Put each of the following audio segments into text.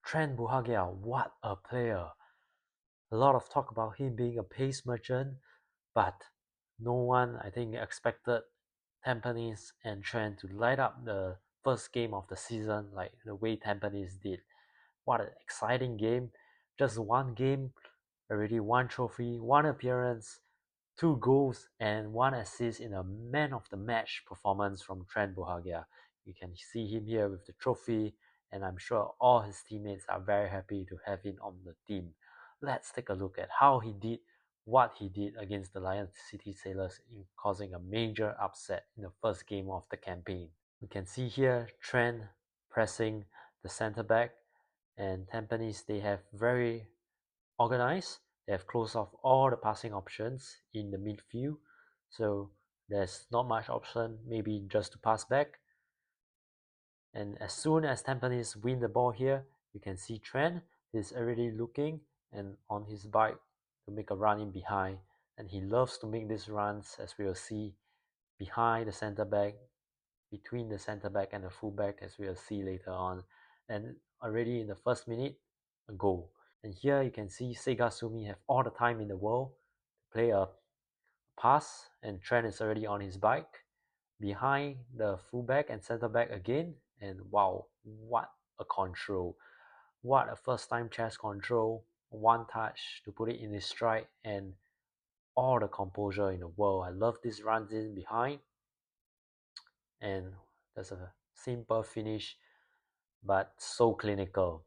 TRENT BUHAGIAR, what a player! A lot of talk about him being a pace merchant, but no one, I think, expected Tampines and TRENT to light up the first game of the season like the way Tampines did. What an exciting game! Just one game, already one trophy, one appearance, two goals, and one assist in a man of the match performance from TRENT BUHAGIAR. You can see him here with the trophy, and I'm sure all his teammates are very happy to have him on the team. Let's take a look at how he did what he did against the Lion City Sailors in causing a major upset in the first game of the campaign. We can see here TRENT pressing the center back, and Tampines, they have very organized. They have closed off all the passing options in the midfield, so there's not much option, maybe just to pass back. And as soon as Tampines win the ball here, you can see TRENT is already looking and on his bike to make a run in behind, and he loves to make these runs, as we will see, behind the center back, between the center back and the fullback, as we will see later on. And already in the first minute, a goal. And here you can see Sega Sumi have all the time in the world to play a pass, and TRENT is already on his bike behind the fullback and center back again. And wow, what a control! What a first time chest control, one touch to put it in his stride, and all the composure in the world. I love this runs in behind, and there's a simple finish but so clinical.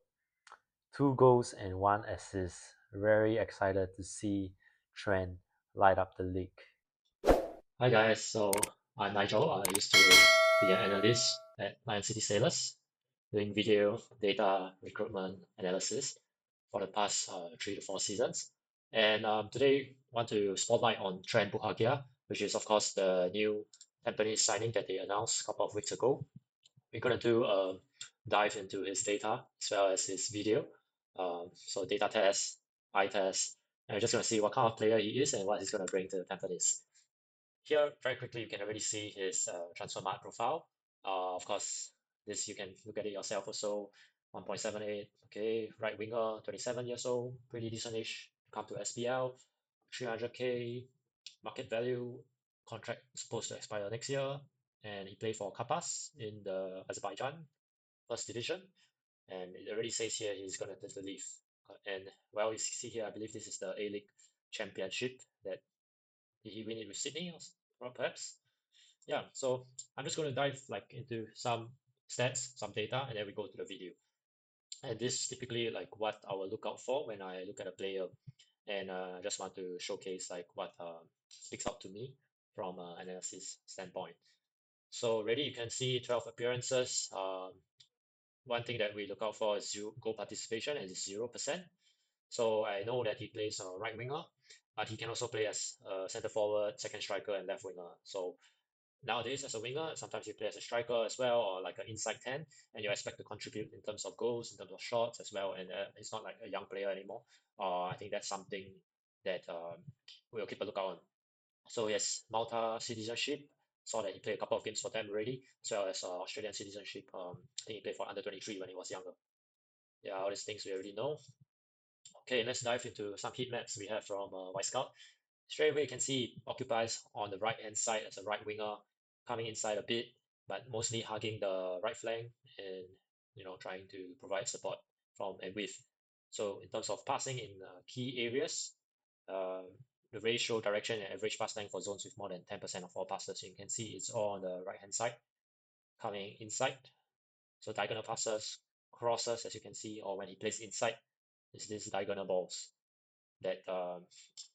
Two goals and one assist. Very excited to see TRENT light up the league. Hi guys, so I'm Nigel. I used to be an analyst at Lion City Sailors, doing video data recruitment analysis for the past 3 to 4 seasons. And today, I want to spotlight on TRENT Buhagiar, which is of course the new Tampines signing that they announced a couple of weeks ago. We're gonna do a dive into his data as well as his video. So data test, eye test, and we're just gonna see what kind of player he is and what he's gonna bring to Tampines. Here, very quickly, you can already see his transfer mark profile. Of course, this you can look at it yourself also. 1.78, okay, right winger, 27 years old, pretty decent-ish. Come to SPL, 300K market value, contract supposed to expire next year, and he played for Kapas in the Azerbaijan first division, and it already says here he's gonna take the leave. And well, you see here, I believe this is the A-League Championship that did he win it with Sydney or perhaps? Yeah, so I'm just going to dive like into some stats, some data, and then we go to the video. And this is typically like what I will look out for when I look at a player, and I just want to showcase like what sticks out to me from an analysis standpoint. So already you can see 12 appearances. One thing that we look out for is zero goal participation, and it's 0%. So I know that he plays a right winger, but he can also play as a center forward, second striker, and left winger. So nowadays, as a winger, sometimes you play as a striker as well, or like an inside 10, and you expect to contribute in terms of goals, in terms of shots as well. And it's not like a young player anymore. I think that's something that we'll keep a lookout on. So yes, Malta citizenship. Saw that he played a couple of games for them already, as well as Australian citizenship. I think he played for under 23 when he was younger. Yeah, all these things we already know. Okay, let's dive into some heat maps we have from White Scout. Straight away, you can see he occupies on the right-hand side as a right winger, coming inside a bit, but mostly hugging the right flank and trying to provide support from and with. So in terms of passing in key areas, uh, the ratio, direction, and average pass length for zones with more than 10% of all passes, you can see it's all on the right-hand side, coming inside. So diagonal passes, crosses, as you can see, or when he plays inside, is these diagonal balls that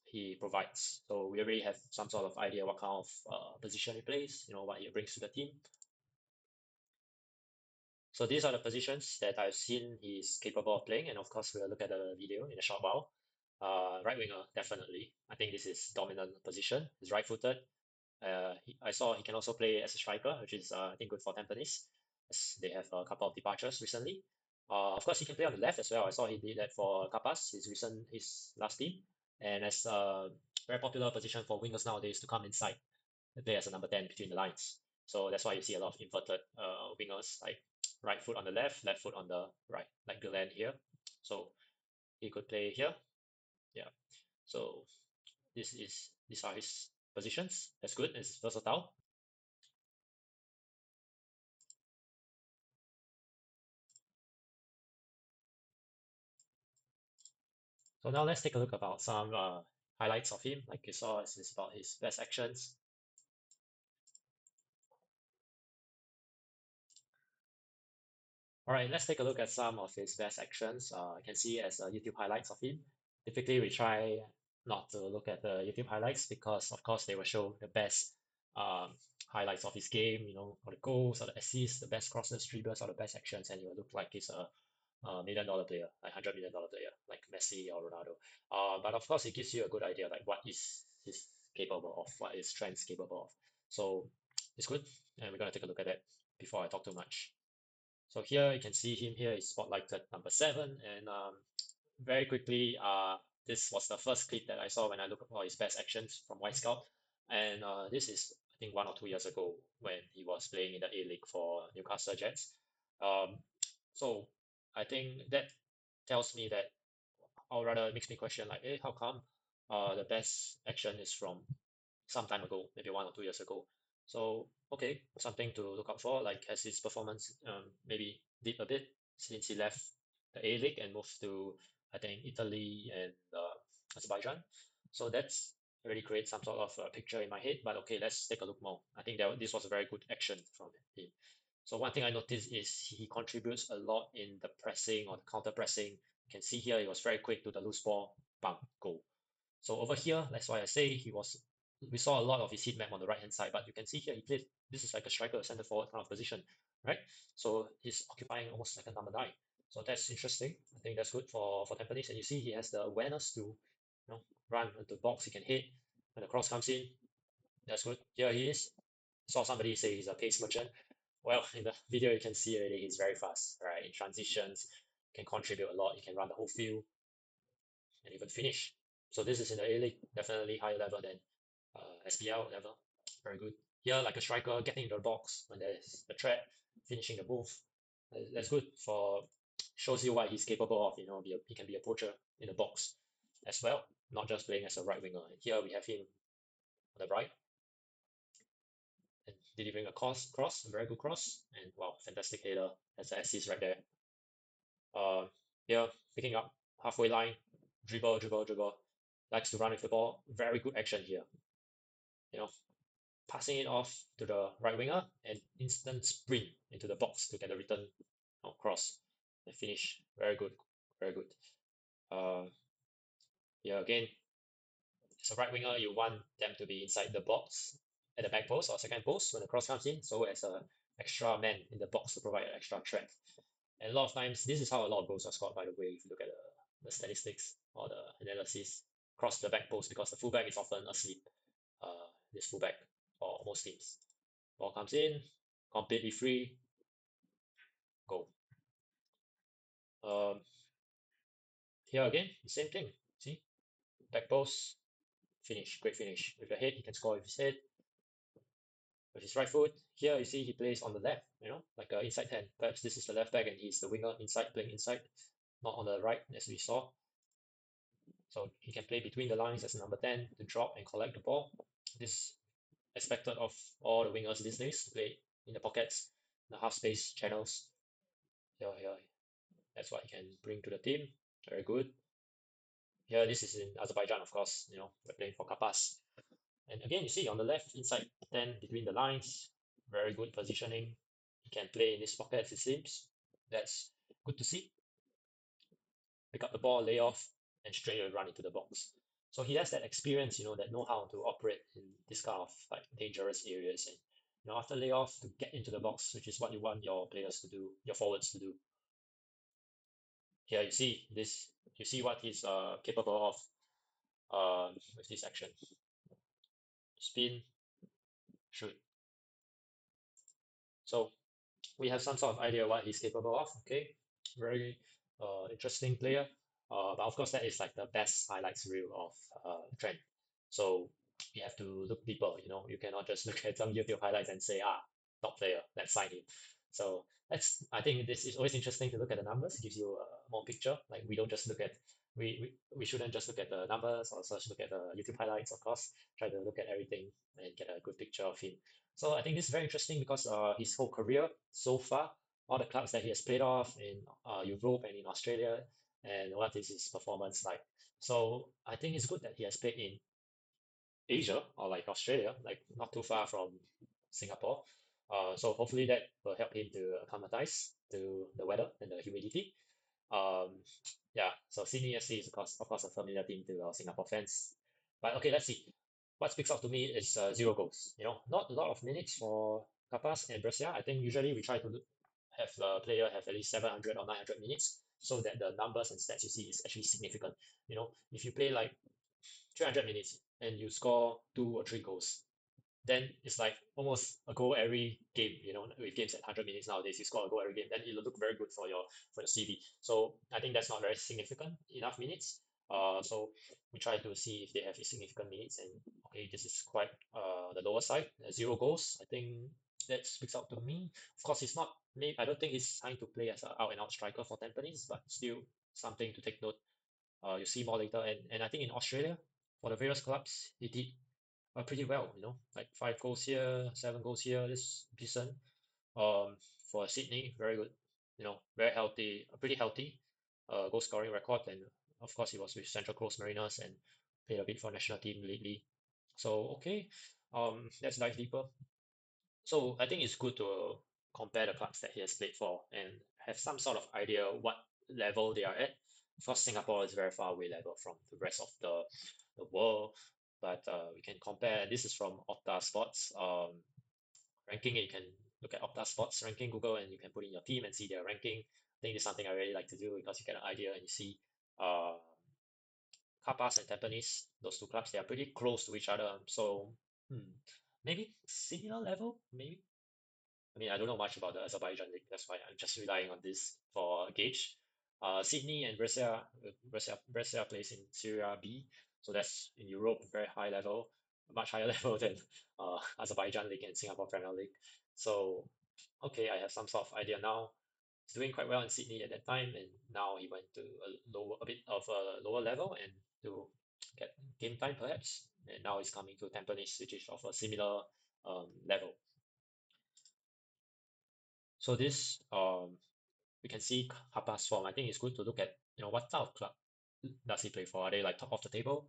he provides. So we already have some sort of idea what kind of position he plays, what he brings to the team. So these are the positions that I've seen he's capable of playing, and of course we'll look at the video in a short while. Right winger, definitely. I think this is dominant position. He's right-footed. I saw he can also play as a striker, which is I think good for Tampines, as they have a couple of departures recently. Of course, he can play on the left as well. I saw he did that for Kapas, his last team, and as a very popular position for wingers nowadays to come inside and play as a number 10 between the lines. So that's why you see a lot of inverted wingers like right foot on the left foot on the right, like the land here. So he could play here. Yeah. So these are his positions. That's good. It's versatile. So now let's take a look about some highlights of him. Like you saw, it's about his best actions. All right, let's take a look at some of his best actions. You can see as YouTube highlights of him. Typically, we try not to look at the YouTube highlights because, of course, they will show the best um, highlights of his game, or the goals, or the assists, the best crosses, dribbles, or the best actions, and it will look like he's a $1 million player, like $100 million player, like Messi or Ronaldo. But of course, it gives you a good idea, like what is he's capable of, what is Trent's capable of. So it's good, and we're gonna take a look at that before I talk too much. So here you can see him here is spotlighted number 7, and very quickly, this was the first clip that I saw when I looked at his best actions from White Scout, and this is I think 1 or 2 years ago when he was playing in the A League for Newcastle Jets. Um, so I think that tells me that, or rather, it makes me question like, how come the best action is from some time ago, maybe 1 or 2 years ago. So, okay, something to look out for. Like, has his performance maybe dipped a bit since he left the A League and moved to, I think, Italy and Azerbaijan. So that's already create some sort of picture in my head. But okay, let's take a look more. I think that this was a very good action from him. So one thing I noticed is he contributes a lot in the pressing or the counter pressing. You can see here he was very quick to the loose ball, bang, goal. So over here, that's why I say we saw a lot of his heat map on the right hand side, but you can see here he played, this is like a striker, center forward kind of position, right? So he's occupying almost like a number 9. So that's interesting. I think that's good for Tampines. And you see he has the awareness to, run into the box. He can hit when the cross comes in. That's good. Here he is. Saw somebody say he's a pace merchant. Well, in the video you can see already he's very fast, right? In transitions, can contribute a lot. He can run the whole field and even finish. So this is in the A League, definitely higher level than SPL level. Very good. Here, like a striker, getting into the box when there's a threat, finishing the move. That's good for, shows you what he's capable of. He can be a poacher in the box as well, not just playing as a right winger. And here we have him on the right and delivering a cross, a very good cross, and wow, fantastic header. That's an assist right there. Uh, Here, picking up halfway line, dribble, dribble, dribble. Likes to run with the ball. Very good action here. You know, passing it off to the right winger and instant sprint into the box to get a return cross and finish. Very good, very good. Uh, yeah, again, as a right winger, you want them to be inside the box at the back post or second post when the cross comes in. So as a extra man in the box to provide an extra threat. And a lot of times, this is how a lot of goals are scored, by the way, if you look at the statistics or the analysis, cross the back post because the fullback is often asleep. This fullback for most teams. Ball comes in, completely free, goal. Um, Here again, the same thing. See, back post, finish, great finish. With the head, he can score with his head, with his right foot. Here you see he plays on the left, like an inside 10. Perhaps this is the left back and he's the winger inside, playing inside, not on the right as we saw. So he can play between the lines as a number 10 to drop and collect the ball. This is expected of all the wingers these days to play in the pockets, the half space channels. Here. That's what he can bring to the team. Very good. Here, this is in Azerbaijan, of course. We're playing for Kapas. And again, you see on the left, inside 10, between the lines, very good positioning. He can play in these pockets, it seems. That's good to see. Pick up the ball, lay off, and straight away run into the box. So he has that experience, that know-how to operate in this kind of like dangerous areas. And after layoff, to get into the box, which is what you want your players to do, your forwards to do. Here you see this. You see what he's capable of with this action. Spin, shoot. So we have some sort of idea what he's capable of. Okay, very interesting player. But of course, that is like the best highlights reel of Trent. So you have to look deeper. You cannot just look at some YouTube highlights and say, top player, let's sign him. So I think this is always interesting to look at the numbers. It gives you a more picture. Like we don't just look at we shouldn't just look at the numbers or just look at the YouTube highlights, of course. Try to look at everything and get a good picture of him. So I think this is very interesting because his whole career so far, all the clubs that he has played off in Europe and in Australia, and what is his performance like. So I think it's good that he has played in Asia or like Australia, like not too far from Singapore. So hopefully that will help him to acclimatize to the weather and the humidity. Um, yeah, so Sydney FC is of course a familiar team to our Singapore fans. But okay, let's see. What speaks out to me is 0 goals. Not a lot of minutes for Capas and Brescia. I think usually we try to have a player have at least 700 or 900 minutes so that the numbers and stats you see is actually significant. If you play like 300 minutes and you score 2 or 3 goals, then it's like almost a goal every game. With games at 100 minutes nowadays, you score a goal every game, then it'll look very good for your CV. So I think that's not very significant enough minutes. So we try to see if they have significant minutes, and okay, this is quite the lower side, 0 goals. I think that speaks out to me. Of course, it's not. Maybe I don't think he's trying to play as an out and out striker for Tampines, but still something to take note. You see more later, and I think in Australia for the various clubs, he did pretty well, like 5 goals here, 7 goals here. This decent. For Sydney, very good. Very healthy, pretty healthy. Goal scoring record, and of course he was with Central Coast Mariners and played a bit for national team lately. So okay, let's dive deeper. So I think it's good to compare the clubs that he has played for and have some sort of idea what level they are at. Of course, Singapore is very far away level from the rest of the world, but we can compare. This is from Opta Sports ranking. You can look at Opta Sports ranking Google and you can put in your team and see their ranking. I think it's something I really like to do because you get an idea and you see uh, Capas and Tampines, those two clubs, they are pretty close to each other. So hmm, maybe similar level, maybe. I mean, I don't know much about the Azerbaijan league. That's why I'm just relying on this for a gauge. Sydney and Brescia plays in Syria B, so that's in Europe, very high level, much higher level than Azerbaijan league and Singapore Premier League. So, okay, I have some sort of idea now. He's doing quite well in Sydney at that time, and now he went to a bit of a lower level and to get game time perhaps. And now he's coming to Tampines, which is of a similar level. So this we can see Hapa's form. I think it's good to look at what type of club does he play for. Are they like top of the table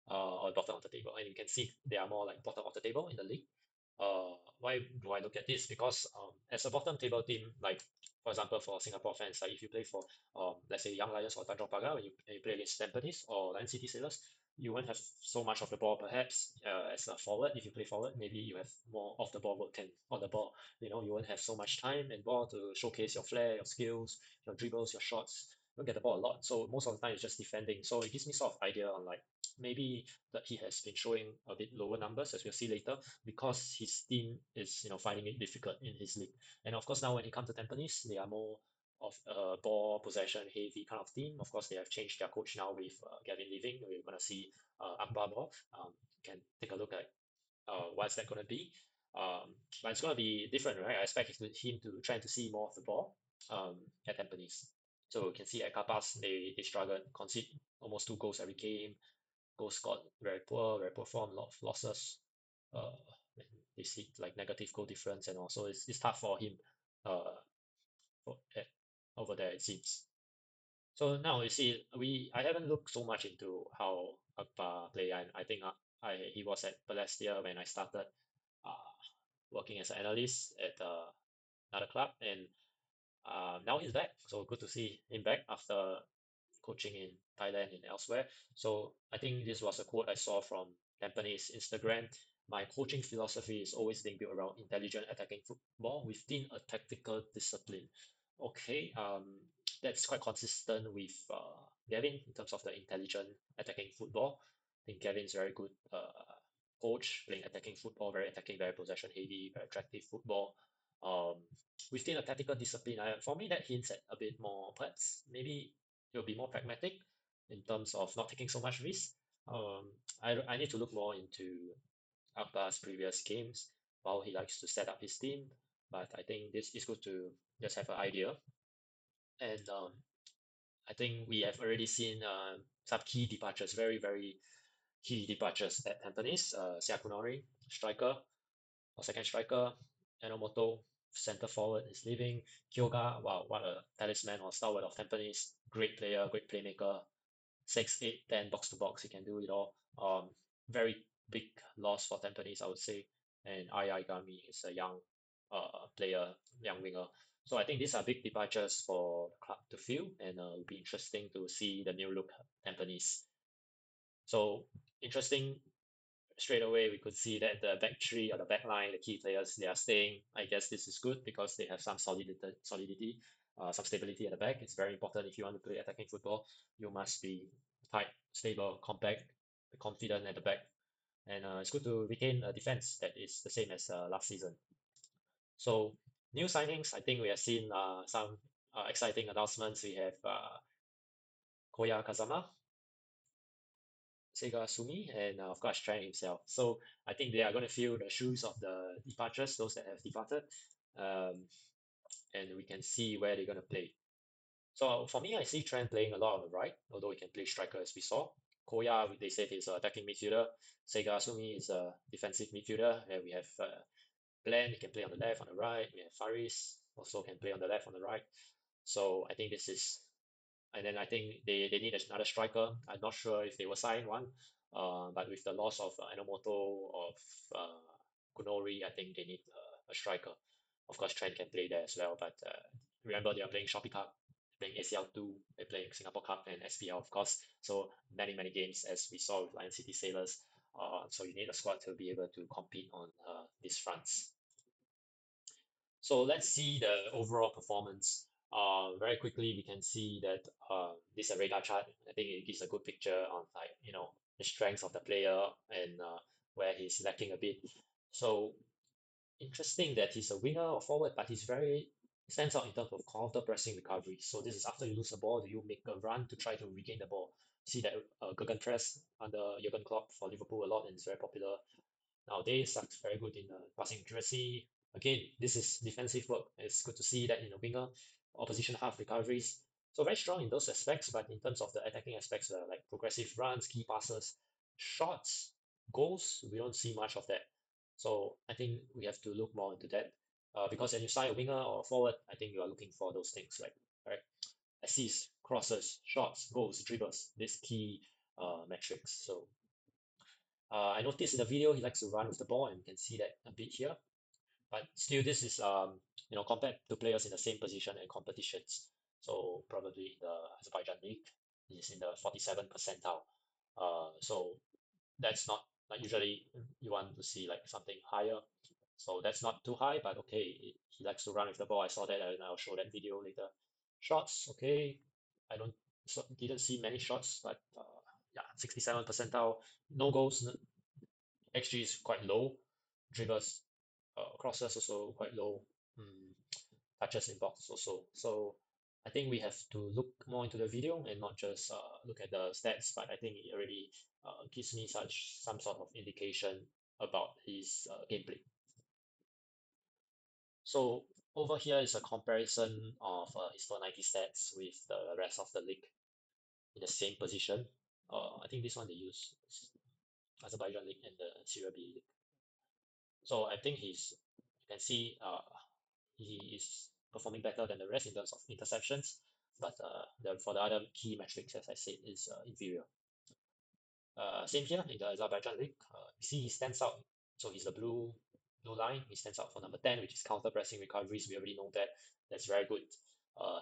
or bottom of the table? And you can see they are more like bottom of the table in the league. Why do I look at this? Because as a bottom table team, like for example for Singapore fans, like if you play for let's say Young Lions or Tanjong Pagar, when you play against Tampines or Lion City Sailors, you won't have so much of the ball perhaps as a forward. If you play forward, maybe you have more off the ball work than on the ball. You won't have so much time and ball to showcase your flair, your skills, your dribbles, your shots. You don't get the ball a lot. So most of the time it's just defending. So it gives me sort of idea on like maybe that he has been showing a bit lower numbers as we'll see later because his team is finding it difficult in his league. And of course now when he comes to Tampines, they are more of a ball possession heavy kind of team. Of course they have changed their coach now with Gavin leaving. We're gonna see Akbar more. You can take a look at what's that gonna be. But it's gonna be different, right? I expect him to try to see more of the ball um, at Tampines. So you can see at Kapas they struggled, concede almost 2 goals every game. Goals scored very poor form, a lot of losses. Uh, they see like negative goal difference, and also it's tough for him uh, for, over there it seems. So now you see, I haven't looked so much into how Akbar play. I think he was at Balestier when I started uh, working as an analyst at another club, and now he's back. So good to see him back after coaching in Thailand and elsewhere. So I think this was a quote I saw from Tampines Instagram. My coaching philosophy is always being built around intelligent attacking football within a tactical discipline. Okay, that's quite consistent with Gavin in terms of the intelligent attacking football. I think Gavin's very good coach playing attacking football, very attacking, very possession heavy, very attractive football. Um, Within a tactical discipline, for me that hints at a bit more, perhaps maybe he'll be more pragmatic in terms of not taking so much risk. I need to look more into Akbar's previous games, how he likes to set up his team. but I think this is good to just have an idea. And I think we have already seen some key departures, very key departures at Tampines. Siakunori, striker or second striker. Enomoto, center forward, is leaving. Kyoga, wow, what a talisman or stalwart of Tampines. Great player, great playmaker. 6, 8, 10 box to box, he can do it all. Very big loss for Tampines, I would say. And Ai Gami is a young player, young winger. So I think these are big departures for the club to fill, and it'll be interesting to see the new look Tampines. So interesting. Straight away we could see that the back three or the back line, the key players, they are staying. I guess this is good because they have some solidity, some stability at the back. It's very important if you want to play attacking football. You must be tight, stable, compact, confident at the back. And it's good to retain a defense that is the same as last season. So new signings, I think we have seen some exciting announcements. We have Koya Kazama, Sega Sumi, and of course Trent himself. So I think they are going to fill the shoes of the departures, those that have departed, um, and we can see where they're going to play. So for me, I see Trent playing a lot on the right, although he can play striker as we saw. Koya, they said he's an attacking midfielder. Sega Sumi is a defensive midfielder, and we have Glenn, he can play on the left, on the right. We have Faris, also can play on the left, on the right. So I think this is, and then I think they need another striker. I'm not sure if they will sign one, but with the loss of Enomoto, of Kunori, I think they need a striker. Of course, Trent can play there as well, but remember they are playing Shopee Cup, playing ACL2, they're playing Singapore Cup and SPL, of course. So many games as we saw with Lion City Sailors. So you need a squad to be able to compete on these fronts. So let's see the overall performance. Very quickly, we can see that this is a radar chart. I think it gives a good picture on like the strengths of the player and where he's lacking a bit. So interesting that he's a winger or forward, but he's very stands out in terms of counter pressing recovery. So this is after you lose the ball, do you make a run to try to regain the ball? See that press under Jurgen Klopp for Liverpool a lot, and it's very popular nowadays. Sucks very good in passing accuracy. Again, this is defensive work. It's good to see that in a winger, opposition half recoveries. So very strong in those aspects, but in terms of the attacking aspects, like progressive runs, key passes, shots, goals, we don't see much of that. So I think we have to look more into that. Because when you sign a winger or a forward, I think you are looking for those things like right, assists, crosses, shots, goals, dribbles, these key metrics. So I noticed in the video he likes to run with the ball, and you can see that a bit here. But still, this is compared to players in the same position and competitions. So probably in the Azerbaijan league, he's in the 47 percentile. So that's not like usually you want to see like something higher. So that's not too high, but okay, he likes to run with the ball. I saw that, and I'll show that video later. Shots, okay. I don't didn't see many shots, but yeah, 67 percentile. No goals, XG is quite low. Dribbles, crosses also quite low. Mm, touches in box also. So I think we have to look more into the video and not just look at the stats, but I think it already gives me such some sort of indication about his gameplay. So over here is a comparison of his 490 stats with the rest of the league in the same position. I think this one they use Azerbaijan league and the Syria B league. So I think you can see he is performing better than the rest in terms of interceptions, but for the other key metrics, as I said, is inferior. Same here in the Azerbaijan league. You see he stands out. So he's the blue line. He stands out for number 10, which is counter pressing recoveries. We already know that. That's very good.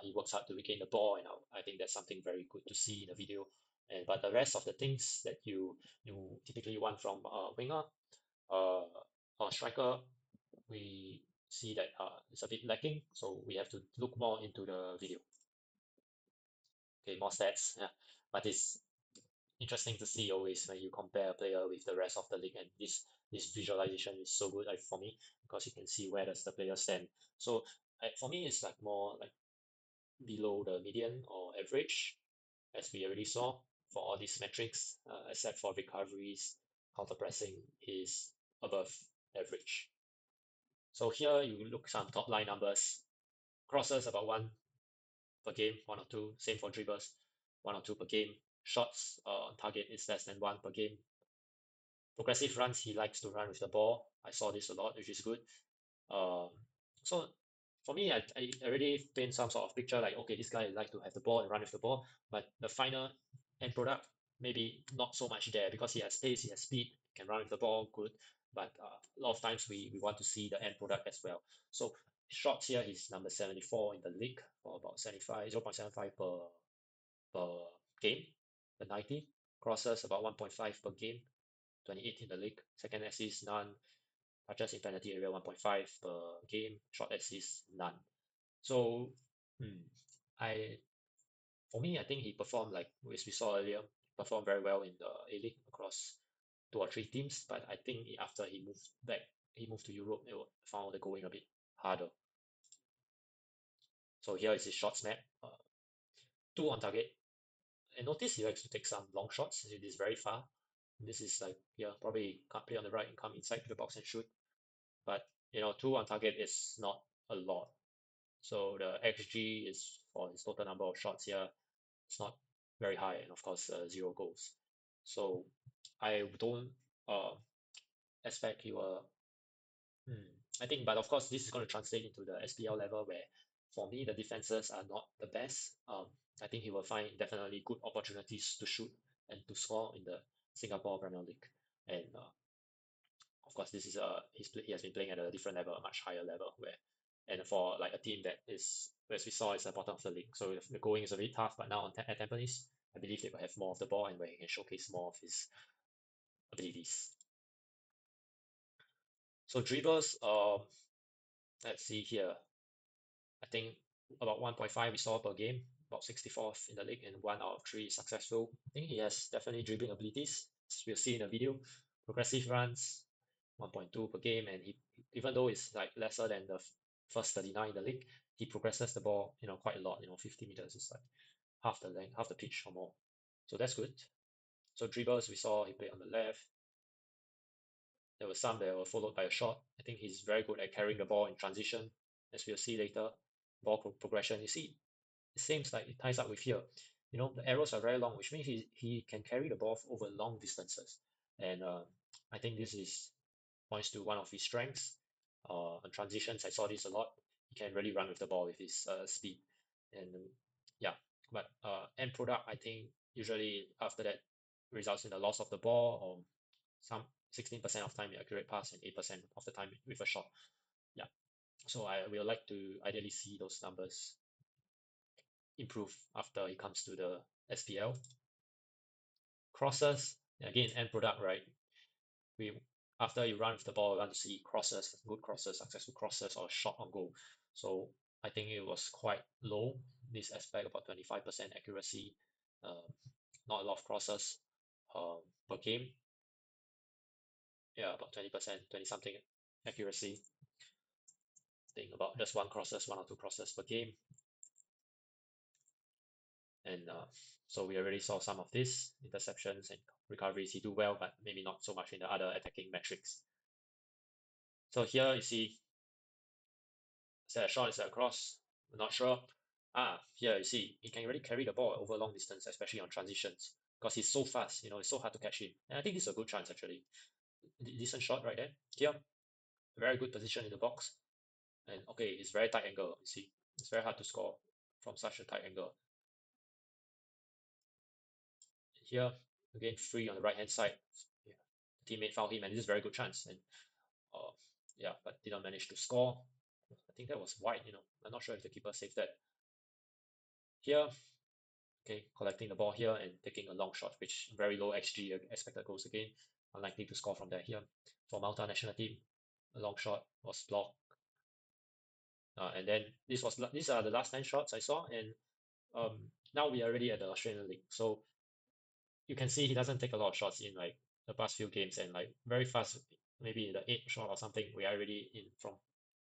He works hard to regain the ball, and I think that's something very good to see in the video. And but the rest of the things that you typically want from a winger uh, or striker, we see that it's a bit lacking. So we have to look more into the video. Okay, more stats. Yeah, but it's interesting to see always when you compare a player with the rest of the league, and this visualization is so good for me because you can see where does the player stand. So for me, it's like more like below the median or average, as we already saw for all these metrics, except for recoveries, counter pressing is above average. So here you look some top line numbers. Crosses about one per game, one or two. Same for dribbles, one or two per game. Shots on target is less than one per game. Progressive runs, he likes to run with the ball. I saw this a lot, which is good. Um, so for me, I already paint some sort of picture like, okay, this guy like to have the ball and run with the ball, but the final end product maybe not so much there because he has pace, he has speed, can run with the ball, good. But a lot of times we want to see the end product as well. So shots here is number 74 in the league for about 75, 0.75 per game, the 90. Crosses about 1.5 per game, 28 in the league. Second assist, none. Touches in penalty area 1.5 per game. Short assist, none. So, hmm, I for me, I think he performed like as we saw earlier, performed very well in the A League across two or three teams. But I think after he moved back, he moved to Europe, found the going a bit harder. So here is his shots map. Two on target. And notice he likes to take some long shots. It is very far. This is like, yeah, probably can't play on the right and come inside to the box and shoot. But two on target is not a lot. So the XG is for his total number of shots here. It's not very high, and of course, zero goals. So I don't uh, expect he will. Hmm, I think, but of course, this is going to translate into the SPL level where, for me, the defenses are not the best. I think he will find definitely good opportunities to shoot and to score in the Singapore Premier League. And of course, this is he has been playing at a different level, a much higher level, where and for like a team that is, as we saw, is the bottom of the league. So the going is a bit tough, but now at Tampines, I believe they will have more of the ball and where he can showcase more of his abilities. So dribbles, let's see here. I think about 1.5 we saw per game, about 64th in the league, and 1 out of 3 is successful. I think he has definitely dribbling abilities, as we'll see in the video. Progressive runs, 1.2 per game, and he, even though it's like lesser than the first 39 in the league, he progresses the ball, quite a lot. 50 meters is like half the length, half the pitch or more. So that's good. So dribbles, we saw he played on the left. There were some that were followed by a shot. I think he's very good at carrying the ball in transition, as we'll see later. Ball progression, you see, it seems like it ties up with here. The arrows are very long, which means he can carry the ball over long distances. And I think this is points to one of his strengths. On transitions, I saw this a lot. He can really run with the ball with his speed. And yeah, but end product, I think usually after that results in the loss of the ball or some 16% of time accurate pass and 8% of the time with a shot. Yeah. So I will like to ideally see those numbers improve after it comes to the SPL. Crosses, again, end product, right? We After you run with the ball, we want to see crosses, good crosses, successful crosses, or shot on goal. So I think it was quite low, this aspect, about 25% accuracy, uh, not a lot of crosses per game. Yeah, about 20%, 20 something accuracy. I think about just one or two crosses per game. And so we already saw some of this interceptions and recoveries. He do well, but maybe not so much in the other attacking metrics. So here you see, is that a shot, is that a cross? I'm not sure. Here you see, he can really carry the ball over long distance, especially on transitions, because he's so fast. It's so hard to catch him. And I think this is a good chance actually. Decent shot right there. Here, very good position in the box. And okay, it's very tight angle. You see, it's very hard to score from such a tight angle. Here, again, free on the right hand side. Yeah. Teammate found him, and this is a very good chance. And uh, yeah, but did not manage to score. I think that was wide. I'm not sure if the keeper saved that. Here, okay, collecting the ball here and taking a long shot, which very low XG expected goals again. Unlikely to score from there here. For Malta national team, a long shot was blocked. And then these are the last 10 shots I saw, and now we are already at the Australian League. So you can see he doesn't take a lot of shots in like the past few games, and like very fast, maybe in the 8th shot or something, we are already in from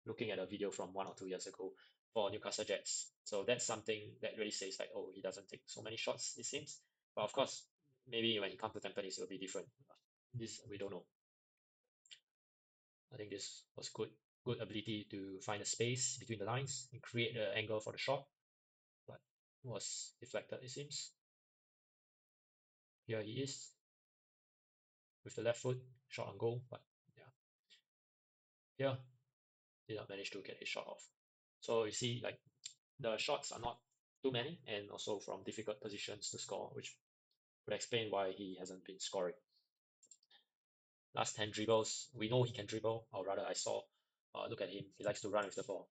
looking at a video from 1 or 2 years ago for Newcastle Jets. So that's something that really says like, oh, he doesn't take so many shots, it seems. But of course, maybe when he comes to Tampines, it will be different. This we don't know. I think this was good good ability to find a space between the lines and create an angle for the shot, but was deflected, it seems. Here he is with the left foot, shot on goal, but yeah, here did not manage to get his shot off. So you see, like the shots are not too many, and also from difficult positions to score, which would explain why he hasn't been scoring. Last 10 dribbles, we know he can dribble, or rather, I saw. Look at him, he likes to run with the ball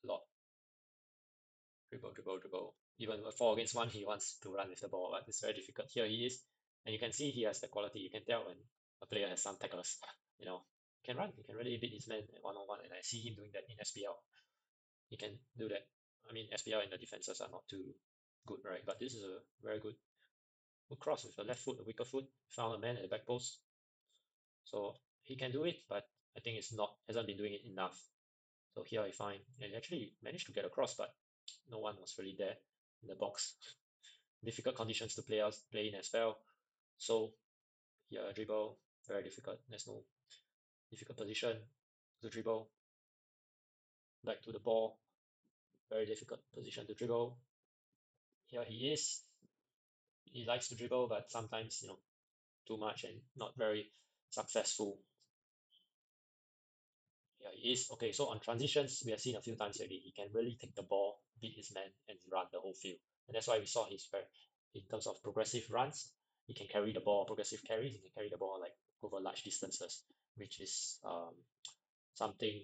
a lot. Dribble, dribble, dribble. Even a 4 against 1, he wants to run with the ball, but it's very difficult. Here he is, and you can see he has the quality. You can tell when a player has some tacklers. You know, he can run, he can really beat his man one-on-one, and I see him doing that in SPL. He can do that. I mean, SPL and the defenses are not too good, right? But this is a very good cross with the left foot, the weaker foot. Found a man at the back post, so he can do it, but I think it's not hasn't been doing it enough. So here I find, and actually managed to get across, but no one was really there in the box. Difficult conditions to play in as well. So here dribble, very difficult. There's no difficult position to dribble. Back to the ball, very difficult position to dribble. Here he is. He likes to dribble, but sometimes, too much and not very successful. Yeah, he is. Okay, so on transitions, we have seen a few times already. He can really take the ball, beat his man, and run the whole field. And that's why we saw his very, in terms of progressive runs, he can carry the ball, progressive carries, he can carry the ball like over large distances, which is something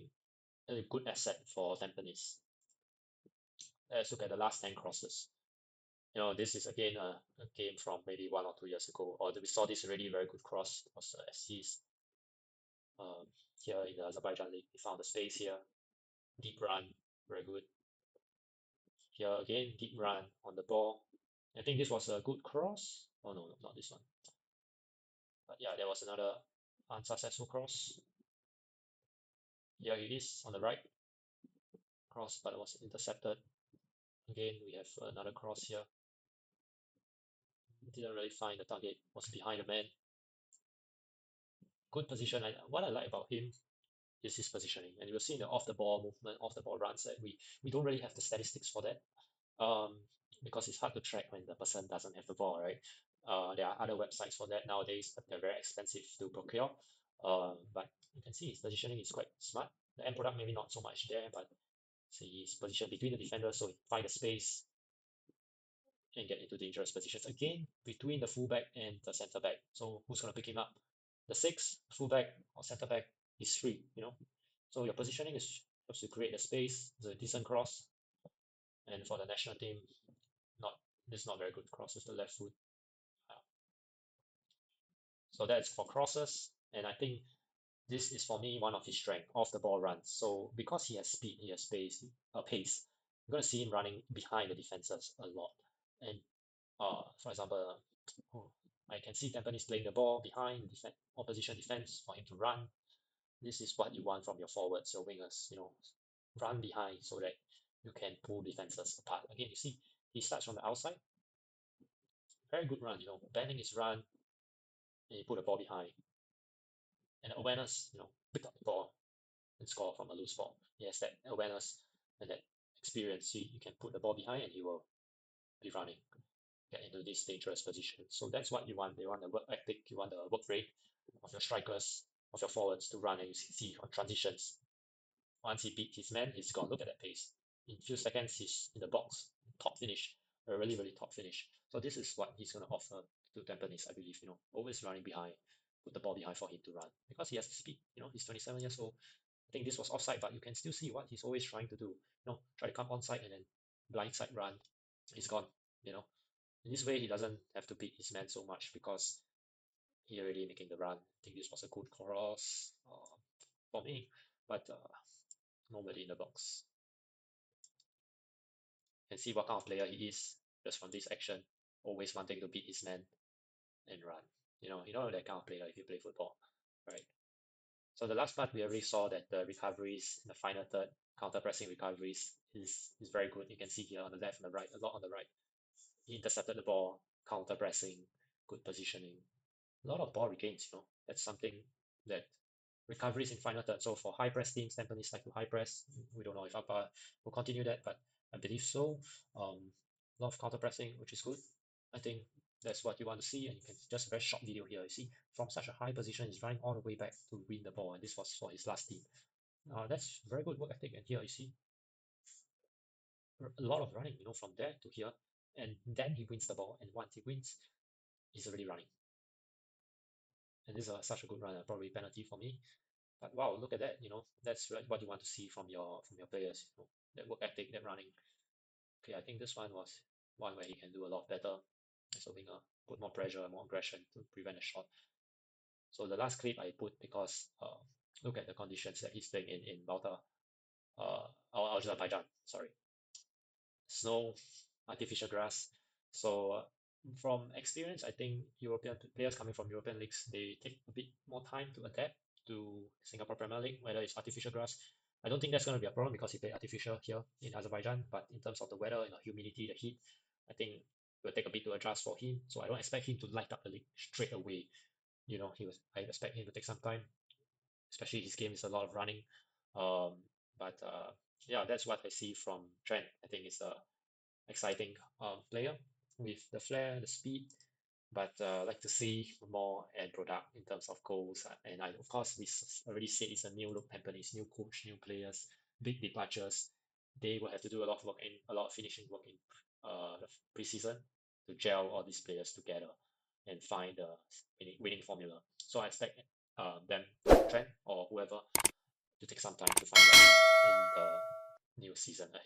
a good asset for Tampines. Let's look at the last 10 crosses. This is again a game from maybe 1 or 2 years ago, or we saw this really very good cross. It was SC's um, here in the Azerbaijan League. He found the space here, deep run, very good. Here again, deep run on the ball. I think this was a good cross. Oh no, not this one. But yeah, there was another unsuccessful cross. Here it is on the right cross, but it was intercepted. Again, we have another cross here. Didn't really find the target, was behind the man. Good position. What I like about him is his positioning. And you'll see in the off the ball movement, off the ball runs that we don't really have the statistics for that. Um, because it's hard to track when the person doesn't have the ball, right? There are other websites for that nowadays, but they're very expensive to procure. But you can see his positioning is quite smart. The end product maybe not so much there, but see his position between the defenders, so he find the space and get into dangerous positions again between the fullback and the centre back. So who's gonna pick him up? The six fullback or centre back is free. So your positioning is helps to create the space. It's a decent cross, and for the national team, not this not very good cross with the left foot. Uh, So that's for crosses, and I think this is for me one of his strengths off the ball runs. So because he has speed, he has pace. You're gonna see him running behind the defenses a lot. And for example, oh, I can see Tampines playing the ball behind opposition defense for him to run. This is what you want from your forwards, your wingers. Run behind so that you can pull defenses apart. Again, you see he starts from the outside, very good run. Bending his run, and he put the ball behind. And awareness, pick up the ball and score from a loose ball. He has that awareness and that experience. You can put the ball behind and he will be running, get into this dangerous position. So that's what you want. You want the work ethic, you want the work rate of your strikers, of your forwards to run, and you see on transitions. Once he beat his man, he's gone. Look at that pace. In a few seconds, he's in the box. Top finish. A really, really top finish. So this is what he's going to offer to Tampines, I believe. Always running behind, put the ball behind for him to run. Because he has the speed. He's 27 years old. I think this was offside, but you can still see what he's always trying to do. Try to come onside and then blindside run. He's gone. In this way, he doesn't have to beat his man so much because he already making the run. I think this was a good cross for me, but nobody in the box. And see what kind of player he is just from this action, always wanting to beat his man and run. You know that kind of player if you play football, right? So the last part we already saw that the recoveries in the final third, counter pressing recoveries is very good. You can see here on the left and the right, a lot on the right. He intercepted the ball, counter pressing, good positioning, a lot of ball regains. That's something that recoveries in final third. So for high press teams, Tampines like to high press. We don't know if Upper will continue that, but I believe so. A lot of counter pressing, which is good. I think that's what you want to see, and you can just a very short video here. You see, from such a high position, he's running all the way back to win the ball, and this was for his last team. That's very good work ethic. And here you see a lot of running, from there to here, and then he wins the ball. And once he wins, he's already running. And this is such a good run, probably penalty for me. But wow, look at that, that's what you want to see from your players, that work ethic, that running. Okay, I think this one was one where he can do a lot better as a winger, put more pressure, more aggression to prevent a shot. So the last clip I put because look at the conditions that he's playing in Balta, Azerbaijan, sorry. Snow, artificial grass. So from experience, I think European players coming from European leagues, they take a bit more time to adapt to Singapore Premier League, whether it's artificial grass. I don't think that's going to be a problem because he played artificial here in Azerbaijan. But in terms of the weather, humidity, the heat, I think it will take a bit to adjust for him. So I don't expect him to light up the league straight away. I expect him to take some time, especially his game is a lot of running. Um, but yeah, that's what I see from Trent. I think it's a exciting player with the flair, the speed, but like to see more end product in terms of goals. And of course, we already said it's a new look Tampines, new coach, new players, big departures. They will have to do a lot of work and a lot of finishing work in the preseason to gel all these players together and find the winning formula. So I expect them, Trent or whoever, to take some time to find that in the new season ahead.